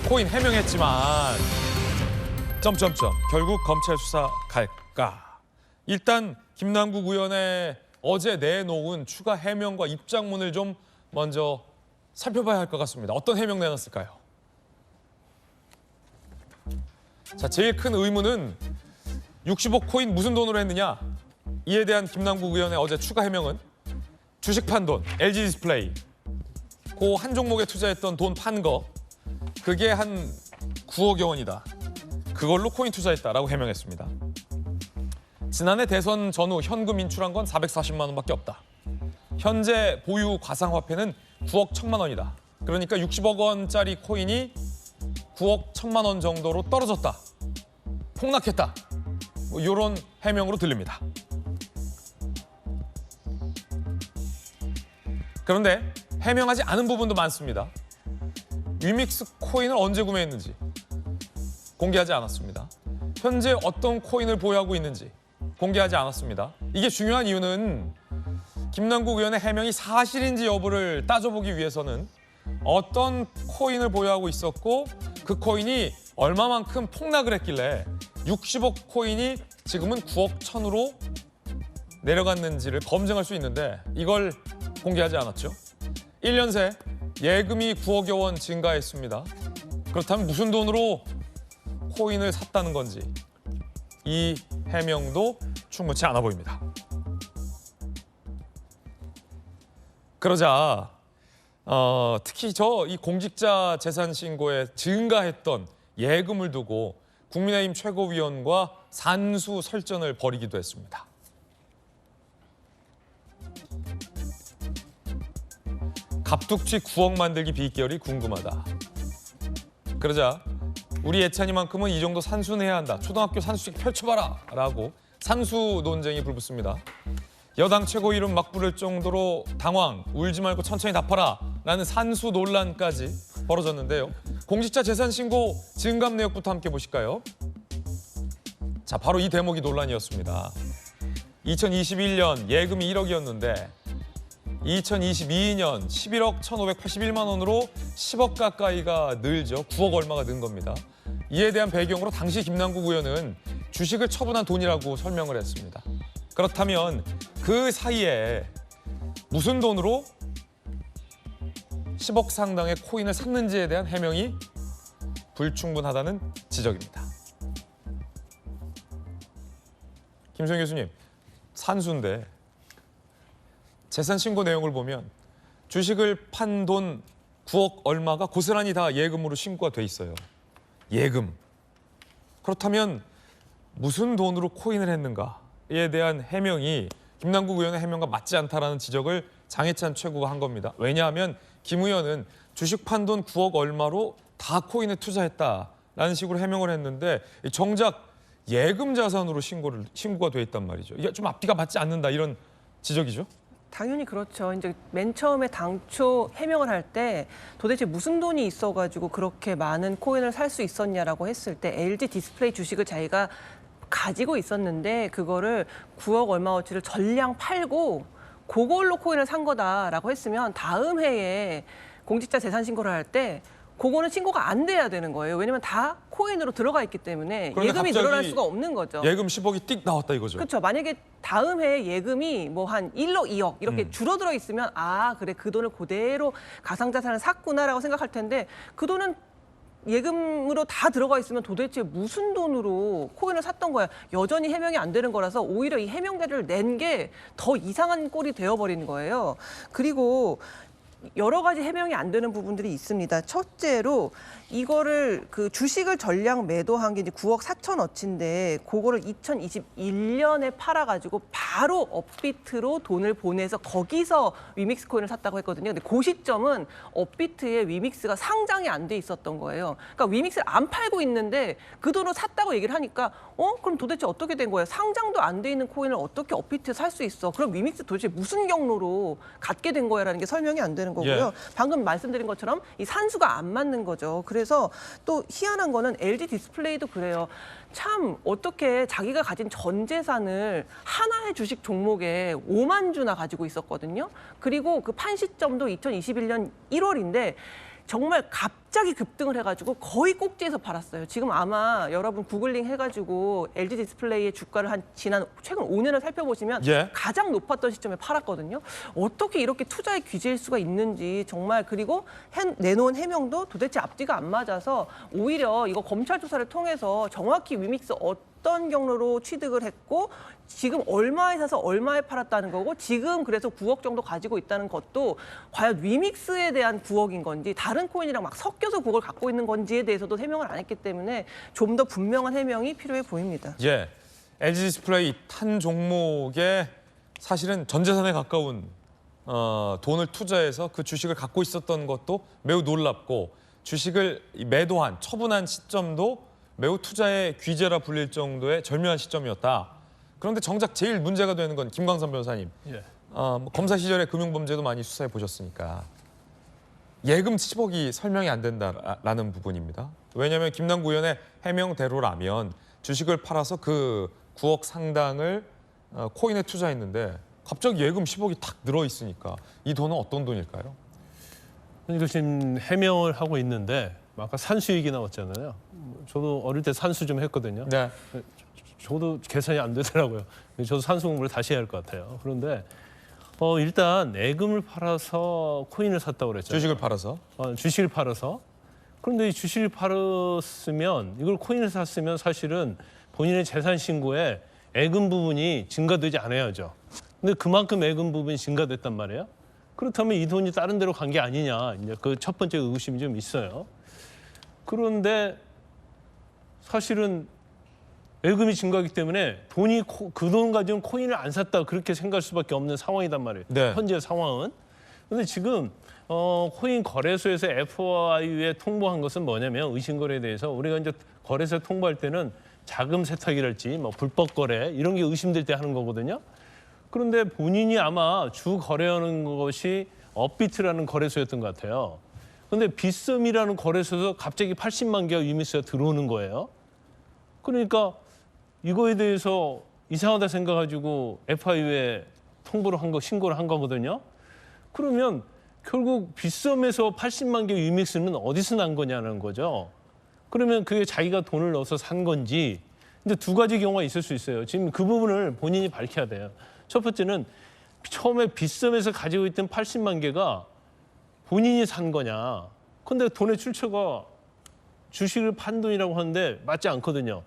코인 해명했지만 결국 검찰 수사 갈까? 일단 김남국 의원의 어제 내놓은 추가 해명과 입장문을 좀 먼저 살펴봐야 할 것 같습니다. 어떤 해명 내놨을까요? 자, 제일 큰 의문은 60억 코인 무슨 돈으로 했느냐? 이에 대한 김남국 의원의 어제 추가 해명은 주식 판 돈, LG 디스플레이, 그 한 종목에 투자했던 돈 판 거, 그게 한 9억여 원이다. 그걸로 코인 투자했다라고 해명했습니다. 지난해 대선 전후 현금 인출한 건 440만 원밖에 없다. 현재 보유 가상화폐는 9억 1천만 원이다. 그러니까 60억 원짜리 코인이 9억 1천만 원 정도로 떨어졌다. 폭락했다. 뭐 이런 해명으로 들립니다. 그런데 해명하지 않은 부분도 많습니다. 위믹스 코인을 언제 구매했는지 공개하지 않았습니다. 현재 어떤 코인을 보유하고 있는지 공개하지 않았습니다. 이게 중요한 이유는 김남국 의원의 해명이 사실인지 여부를 따져보기 위해서는 어떤 코인을 보유하고 있었고 그 코인이 얼마만큼 폭락을 했길래 60억 코인이 지금은 9억 1천으로 내려갔는지를 검증할 수 있는데 이걸 공개하지 않았죠. 1년 새 예금이 9억여 원 증가했습니다. 그렇다면 무슨 돈으로 코인을 샀다는 건지 이 해명도 충분치 않아 보입니다. 그러자 특히 이 공직자 재산 신고에 증가했던 예금을 두고 국민의힘 최고위원과 산수 설전을 벌이기도 했습니다. 갑툭튀 9억 만들기 비결이 궁금하다. 그러자 우리 예찬이만큼은 이 정도 산수는 해야 한다. 초등학교 산수식 펼쳐봐라 라고 산수 논쟁이 불붙습니다. 여당 최고 이름 막 부를 정도로 당황, 울지 말고 천천히 답하라 라는 산수 논란까지 벌어졌는데요. 공직자 재산 신고 증감 내역부터 함께 보실까요? 자, 바로 이 대목이 논란이었습니다. 2021년 예금이 1억이었는데 2022년 11억 1,581만 원으로 10억 가까이가 늘죠. 9억 얼마가 는 겁니다. 이에 대한 배경으로 당시 김남국 의원은 주식을 처분한 돈이라고 설명을 했습니다. 그렇다면 그 사이에 무슨 돈으로 10억 상당의 코인을 샀는지에 대한 해명이 불충분하다는 지적입니다. 김소영 교수님, 산수인데 재산 신고 내용을 보면 주식을 판 돈 9억 얼마가 고스란히 다 예금으로 신고가 돼 있어요. 예금. 그렇다면 무슨 돈으로 코인을 했는가에 대한 해명이 김남국 의원의 해명과 맞지 않다라는 지적을 장해찬 최고가 한 겁니다. 왜냐하면 김 의원은 주식 판 돈 9억 얼마로 다 코인에 투자했다라는 식으로 해명을 했는데 정작 예금 자산으로 신고가 돼 있단 말이죠. 이게 좀 앞뒤가 맞지 않는다 이런 지적이죠. 당연히 그렇죠. 이제 맨 처음에 당초 해명을 할 때 도대체 무슨 돈이 있어가지고 그렇게 많은 코인을 살 수 있었냐라고 했을 때 LG 디스플레이 주식을 자기가 가지고 있었는데 그거를 9억 얼마어치를 전량 팔고 그걸로 코인을 산 거다라고 했으면 다음 해에 공직자 재산 신고를 할 때 그거는 신고가 안 돼야 되는 거예요. 왜냐면 다 코인으로 들어가 있기 때문에 예금이 늘어날 수가 없는 거죠. 예금 10억이 띡 나왔다 이거죠. 그렇죠. 만약에 다음 해에 예금이 뭐 한 1억, 2억 이렇게 줄어들어 있으면 아 그래 그 돈을 그대로 가상자산을 샀구나라고 생각할 텐데 그 돈은 예금으로 다 들어가 있으면 도대체 무슨 돈으로 코인을 샀던 거야. 여전히 해명이 안 되는 거라서 오히려 이 해명자를 낸 게 더 이상한 꼴이 되어버린 거예요. 그리고 여러 가지 해명이 안 되는 부분들이 있습니다. 첫째로 이거를 그 주식을 전량 매도한 게 이제 9억 4천어치인데 그거를 2021년에 팔아가지고 바로 업비트로 돈을 보내서 거기서 위믹스 코인을 샀다고 했거든요. 근데 그 시점은 업비트에 위믹스가 상장이 안 돼 있었던 거예요. 그러니까 위믹스를 안 팔고 있는데 그 돈으로 샀다고 얘기를 하니까 그럼 도대체 어떻게 된 거예요? 상장도 안 돼 있는 코인을 어떻게 업비트에 살 수 있어? 그럼 위믹스 도대체 무슨 경로로 갖게 된 거야라는 게 설명이 안 되는 거고요. 예. 방금 말씀드린 것처럼 이 산수가 안 맞는 거죠. 그래서 또 희한한 거는 LG 디스플레이도 그래요. 참 어떻게 자기가 가진 전 재산을 하나의 주식 종목에 5만 주나 가지고 있었거든요. 그리고 그 판 시점도 2021년 1월인데 정말 갑자기 급등을 해가지고 거의 꼭지에서 팔았어요. 지금 아마 여러분 구글링 해가지고 LG 디스플레이의 주가를 최근 5년을 살펴보시면 예. 가장 높았던 시점에 팔았거든요. 어떻게 이렇게 투자에 귀재일 수가 있는지 정말 그리고 내놓은 해명도 도대체 앞뒤가 안 맞아서 오히려 이거 검찰 조사를 통해서 정확히 위믹스 어떤 경로로 취득을 했고 지금 얼마에 사서 얼마에 팔았다는 거고 지금 그래서 9억 정도 가지고 있다는 것도 과연 위믹스에 대한 9억인 건지 다른 코인이랑 막 섞여서 9억을 갖고 있는 건지에 대해서도 해명을 안 했기 때문에 좀 더 분명한 해명이 필요해 보입니다. 예, LG 디스플레이 탄 종목에 사실은 전 재산에 가까운 돈을 투자해서 그 주식을 갖고 있었던 것도 매우 놀랍고 주식을 매도한 처분한 시점도 매우 투자의 귀재라 불릴 정도의 절묘한 시점이었다. 그런데 정작 제일 문제가 되는 건 김광선 변호사님. 예. 뭐 검사 시절에 금융범죄도 많이 수사해 보셨으니까 예금 10억이 설명이 안 된다라는 부분입니다. 왜냐하면 김남구 의원의 해명대로라면 주식을 팔아서 그 9억 상당을 코인에 투자했는데 갑자기 예금 10억이 탁 늘어 있으니까 이 돈은 어떤 돈일까요? 이거 지금 해명을 하고 있는데 아까 산수 얘기 나왔잖아요. 저도 어릴 때 산수 좀 했거든요. 네. 저도 계산이 안 되더라고요. 저도 산수 공부를 다시 해야 할 것 같아요. 그런데 일단 예금을 팔아서 코인을 샀다고 그랬잖아요. 주식을 팔아서. 주식을 팔아서. 그런데 이 주식을 팔았으면 이걸 코인을 샀으면 사실은 본인의 재산 신고에 예금 부분이 증가되지 않아야죠. 근데 그만큼 예금 부분이 증가됐단 말이에요. 그렇다면 이 돈이 다른 데로 간 게 아니냐. 이제 그 첫 번째 의구심이 좀 있어요. 그런데 사실은 예금이 증가하기 때문에 돈이 그 돈 가지고 코인을 안 샀다 그렇게 생각할 수밖에 없는 상황이단 말이에요. 네. 현재 상황은. 그런데 지금 코인 거래소에서 FIU에 통보한 것은 뭐냐면 의심거래에 대해서 우리가 이제 거래소에 통보할 때는 자금 세탁이랄지 뭐 불법 거래 이런 게 의심될 때 하는 거거든요. 그런데 본인이 아마 주 거래하는 것이 업비트라는 거래소였던 것 같아요. 그런데 빗썸이라는 거래소에서 갑자기 80만 개가 위믹스가 들어오는 거예요. 그러니까 이거에 대해서 이상하다 생각가지고 FIU에 통보를 한 거, 신고를 한 거거든요. 그러면 결국 빗썸에서 80만 개 위믹스는 어디서 난 거냐는 거죠. 그러면 그게 자기가 돈을 넣어서 산 건지 이제 두 가지 경우가 있을 수 있어요. 지금 그 부분을 본인이 밝혀야 돼요. 첫 번째는 처음에 빗썸에서 가지고 있던 80만 개가 본인이 산 거냐. 근데 돈의 출처가 주식을 판 돈이라고 하는데 맞지 않거든요.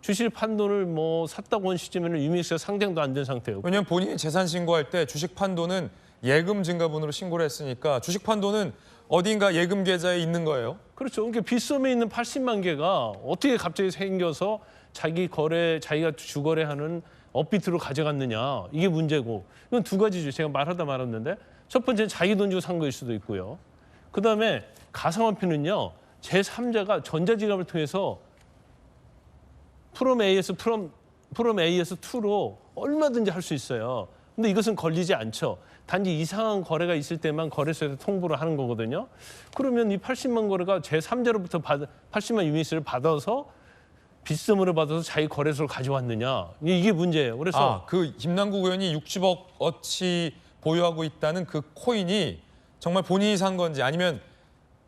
주식을 판 돈을 뭐 샀다고 한 시점에는 위믹스가 상장도 안 된 상태였고. 왜냐하면 본인이 재산 신고할 때 주식 판도는 예금 증가분으로 신고를 했으니까 주식 판도는 어딘가 예금 계좌에 있는 거예요. 그렇죠. 그러니까 빗썸에 있는 80만 개가 어떻게 갑자기 생겨서 자기가 주거래하는 업비트로 가져갔느냐. 이게 문제고. 이건 두 가지죠. 제가 말하다 말았는데 첫 번째는 자기 돈 주고 산 거일 수도 있고요. 그다음에 가상화폐는요. 제3자가 전자지갑을 통해서 프롬 A에서 2로 얼마든지 할 수 있어요. 근데 이것은 걸리지 않죠. 단지 이상한 거래가 있을 때만 거래소에서 통보를 하는 거거든요. 그러면 이 80만 거래가 제3자로부터 80만 유닛을 받아서 빗썸으로 받아서 자기 거래소로 가져왔느냐. 이게 문제예요. 그래서 그 김남국 의원이 60억어치 보유하고 있다는 그 코인이 정말 본인이 산 건지 아니면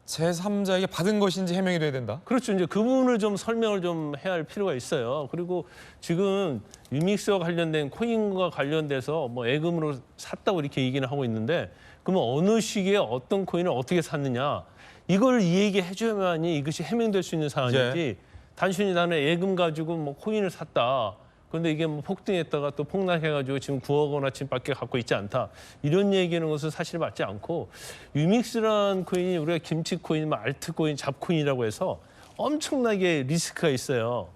제3자에게 받은 것인지 해명이 돼야 된다. 그렇죠. 이제 그 부분을 좀 설명을 좀 해야 할 필요가 있어요. 그리고 지금 위믹스와 관련된 코인과 관련돼서 뭐 예금으로 샀다고 이렇게 얘기는 하고 있는데 그러면 어느 시기에 어떤 코인을 어떻게 샀느냐 이걸 이 얘기 해줘야만이 이것이 해명될 수 있는 사안이지 단순히 나는 예금 가지고 뭐 코인을 샀다. 그런데 이게 뭐 폭등했다가 또 폭락해가지고 지금 9억 원어치밖에 갖고 있지 않다. 이런 얘기하는 것은 사실 맞지 않고 위믹스라는 코인이 우리가 김치 코인, 뭐 알트 코인, 잡 코인이라고 해서 엄청나게 리스크가 있어요.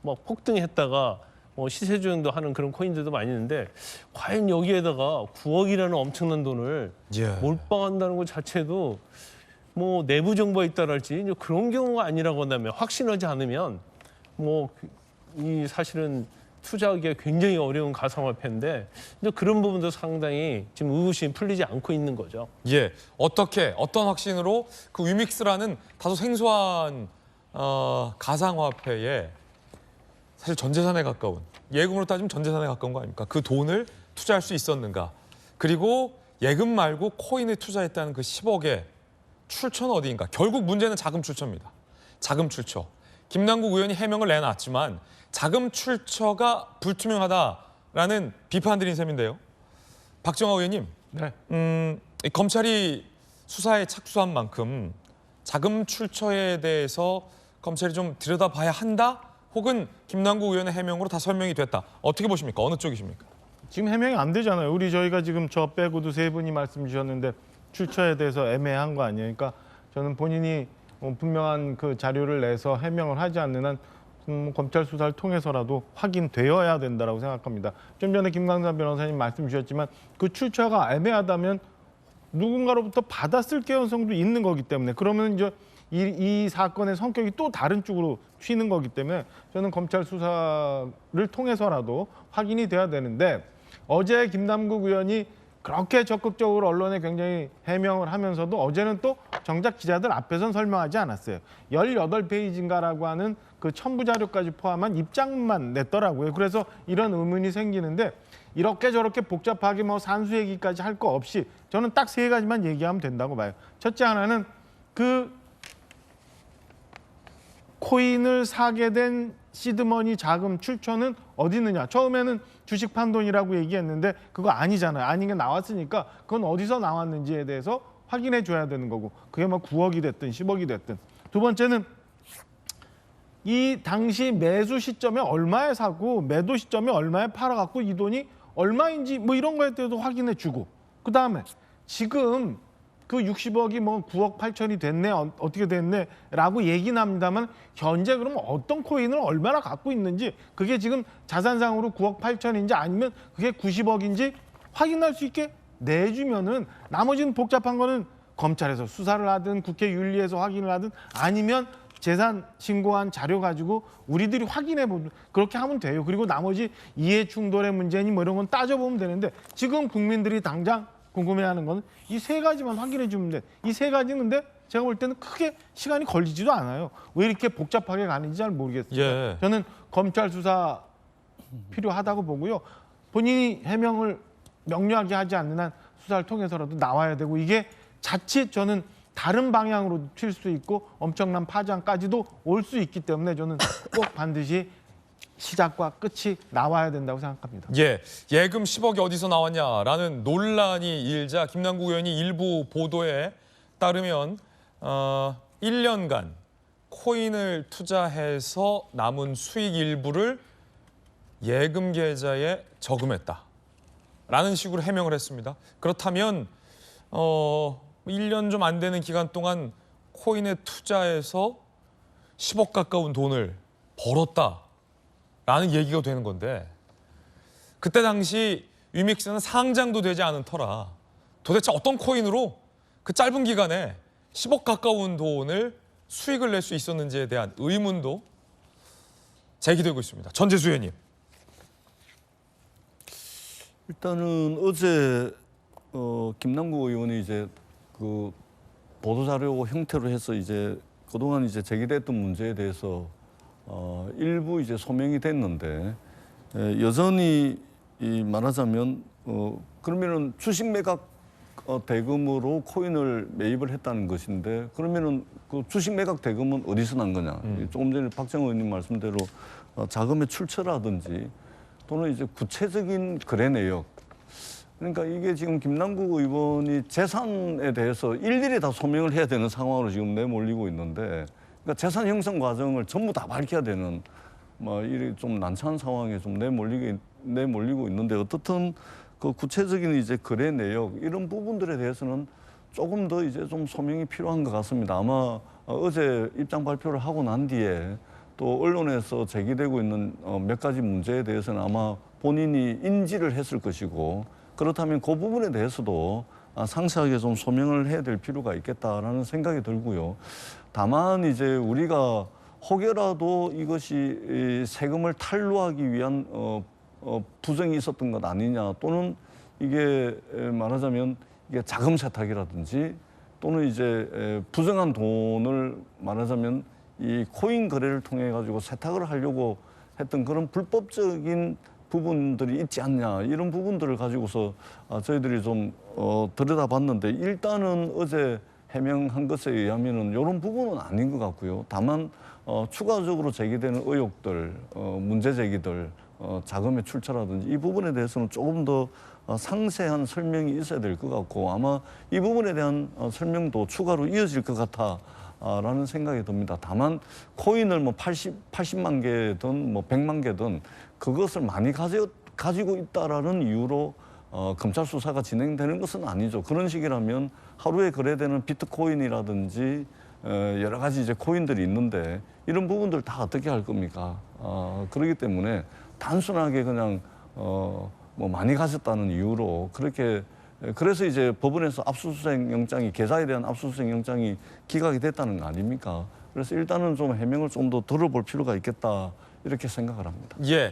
뭐 폭등했다가 뭐 시세 조정도 하는 그런 코인들도 많이 있는데 과연 여기에다가 9억이라는 엄청난 돈을 몰빵한다는 것 자체도 뭐 내부 정보가 있다랄지 그런 경우가 아니라고 한다면 확신하지 않으면 뭐 이 사실은 투자하기가 굉장히 어려운 가상화폐인데 이제 그런 부분도 상당히 지금 의구심이 풀리지 않고 있는 거죠. 예, 어떤 확신으로 그 위믹스라는 다소 생소한 가상화폐에 사실 전 재산에 가까운 예금으로 따지면 전 재산에 가까운 거 아닙니까? 그 돈을 투자할 수 있었는가? 그리고 예금 말고 코인에 투자했다는 그 10억의 출처는 어디인가? 결국 문제는 자금 출처입니다. 자금 출처. 김남국 의원이 해명을 내놨지만 자금 출처가 불투명하다라는 비판들인 셈인데요. 박정화 의원님, 네. 이 검찰이 수사에 착수한 만큼 자금 출처에 대해서 검찰이 좀 들여다봐야 한다? 혹은 김남국 의원의 해명으로 다 설명이 됐다. 어떻게 보십니까? 어느 쪽이십니까? 지금 해명이 안 되잖아요. 저희가 지금 저 빼고도 세 분이 말씀 주셨는데 출처에 대해서 애매한 거 아니에요. 그러니까 저는 본인이 분명한 그 자료를 내서 해명을 하지 않는 한 검찰 수사를 통해서라도 확인되어야 된다라고 생각합니다. 좀 전에 김광삼 변호사님 말씀 주셨지만 그 출처가 애매하다면 누군가로부터 받았을 가능성도 있는 거기 때문에 그러면 이제 이 사건의 성격이 또 다른 쪽으로 튀는 거기 때문에 저는 검찰 수사를 통해서라도 확인이 돼야 되는데 어제 김남국 의원이 그렇게 적극적으로 언론에 굉장히 해명을 하면서도 어제는 또 정작 기자들 앞에선 설명하지 않았어요. 18페이지인가라고 하는 그 첨부 자료까지 포함한 입장만 냈더라고요. 그래서 이런 의문이 생기는데 이렇게 저렇게 복잡하게 뭐 산수 얘기까지 할 거 없이 저는 딱 세 가지만 얘기하면 된다고 봐요. 첫째 하나는 그 코인을 사게 된 시드머니 자금 출처는 어디 있느냐. 처음에는 주식 판돈이라고 얘기했는데 그거 아니잖아요. 아닌 게 나왔으니까 그건 어디서 나왔는지에 대해서 확인해 줘야 되는 거고 그게 뭐 9억이 됐든 10억이 됐든. 두 번째는 이 당시 매수 시점에 얼마에 사고 매도 시점에 얼마에 팔아갖고 이 돈이 얼마인지 뭐 이런 거에 대해서도 확인해 주고 그다음에 지금 그 60억이 뭐 9억 8천이 됐네 어떻게 됐네라고 얘기는 합니다만 현재 그러면 어떤 코인을 얼마나 갖고 있는지 그게 지금 자산상으로 9억 8천인지 아니면 그게 90억인지 확인할 수 있게 내주면은 나머지는 복잡한 거는 검찰에서 수사를 하든 국회 윤리에서 확인을 하든 아니면 재산 신고한 자료 가지고 우리들이 확인해 보면 그렇게 하면 돼요. 그리고 나머지 이해 충돌의 문제니 뭐 이런 건 따져보면 되는데 지금 국민들이 당장 궁금해하는 거는 이 세 가지만 확인해 주면 돼. 이 세 가지는 근데 제가 볼 때는 크게 시간이 걸리지도 않아요. 왜 이렇게 복잡하게 가는지 잘 모르겠어요. 예. 저는 검찰 수사 필요하다고 보고요. 본인이 해명을 명료하게 하지 않는 한 수사를 통해서라도 나와야 되고 이게 자칫 저는 다른 방향으로 튈 수 있고 엄청난 파장까지도 올 수 있기 때문에 저는 꼭 반드시 시작과 끝이 나와야 된다고 생각합니다. 예, 예금 10억이 어디서 나왔냐라는 논란이 일자 김남국 의원이 일부 보도에 따르면 1년간 코인을 투자해서 남은 수익 일부를 예금 계좌에 저금했다라는 식으로 해명을 했습니다. 그렇다면 1년 좀 안 되는 기간 동안 코인에 투자해서 10억 가까운 돈을 벌었다라는 얘기가 되는 건데 그때 당시 위믹스는 상장도 되지 않은 터라 도대체 어떤 코인으로 그 짧은 기간에 10억 가까운 돈을 수익을 낼 수 있었는지에 대한 의문도 제기되고 있습니다. 전재수 의원님. 일단은 어제 김남국 의원이 이제 그 보도자료 형태로 해서 이제 그동안 이제 제기됐던 문제에 대해서 일부 이제 소명이 됐는데 여전히 말하자면 그러면은 주식 매각 대금으로 코인을 매입을 했다는 것인데 그러면은 그 주식 매각 대금은 어디서 난 거냐? 조금 전에 박정호 의원님 말씀대로 자금의 출처라든지 또는 이제 구체적인 거래 내역. 그러니까 이게 지금 김남국 의원이 재산에 대해서 일일이 다 소명을 해야 되는 상황으로 지금 내몰리고 있는데, 그러니까 재산 형성 과정을 전부 다 밝혀야 되는 뭐 이렇게 좀 난처한 상황에 좀 내몰리고 있는데 어떻든 그 구체적인 이제 거래 내역 이런 부분들에 대해서는 조금 더 이제 좀 소명이 필요한 것 같습니다. 아마 어제 입장 발표를 하고 난 뒤에 또 언론에서 제기되고 있는 몇 가지 문제에 대해서는 아마 본인이 인지를 했을 것이고 그렇다면 그 부분에 대해서도 상세하게 좀 소명을 해야 될 필요가 있겠다라는 생각이 들고요. 다만 이제 우리가 혹여라도 이것이 세금을 탈루하기 위한 부정이 있었던 것 아니냐 또는 이게 말하자면 이게 자금 세탁이라든지 또는 이제 부정한 돈을 말하자면 이 코인 거래를 통해 가지고 세탁을 하려고 했던 그런 불법적인 부분들이 있지 않냐 이런 부분들을 가지고서 저희들이 좀 들여다봤는데 일단은 어제 해명한 것에 의하면은 이런 부분은 아닌 것 같고요. 다만 추가적으로 제기되는 의혹들, 문제 제기들, 자금의 출처라든지 이 부분에 대해서는 조금 더 상세한 설명이 있어야 될 것 같고 아마 이 부분에 대한 설명도 추가로 이어질 것 같아라는 생각이 듭니다. 다만 코인을 뭐 80만 개든 뭐 100만 개든 그것을 많이 가지고 있다라는 이유로 검찰 수사가 진행되는 것은 아니죠. 그런 식이라면 하루에 거래되는 비트코인이라든지 여러 가지 이제 코인들이 있는데 이런 부분들 다 어떻게 할 겁니까? 그렇기 때문에 단순하게 그냥 뭐 많이 가졌다는 이유로 그렇게 그래서 이제 법원에서 압수수색 영장이 계좌에 대한 압수수색 영장이 기각이 됐다는 거 아닙니까? 그래서 일단은 좀 해명을 좀 더 들어볼 필요가 있겠다 이렇게 생각을 합니다. 예.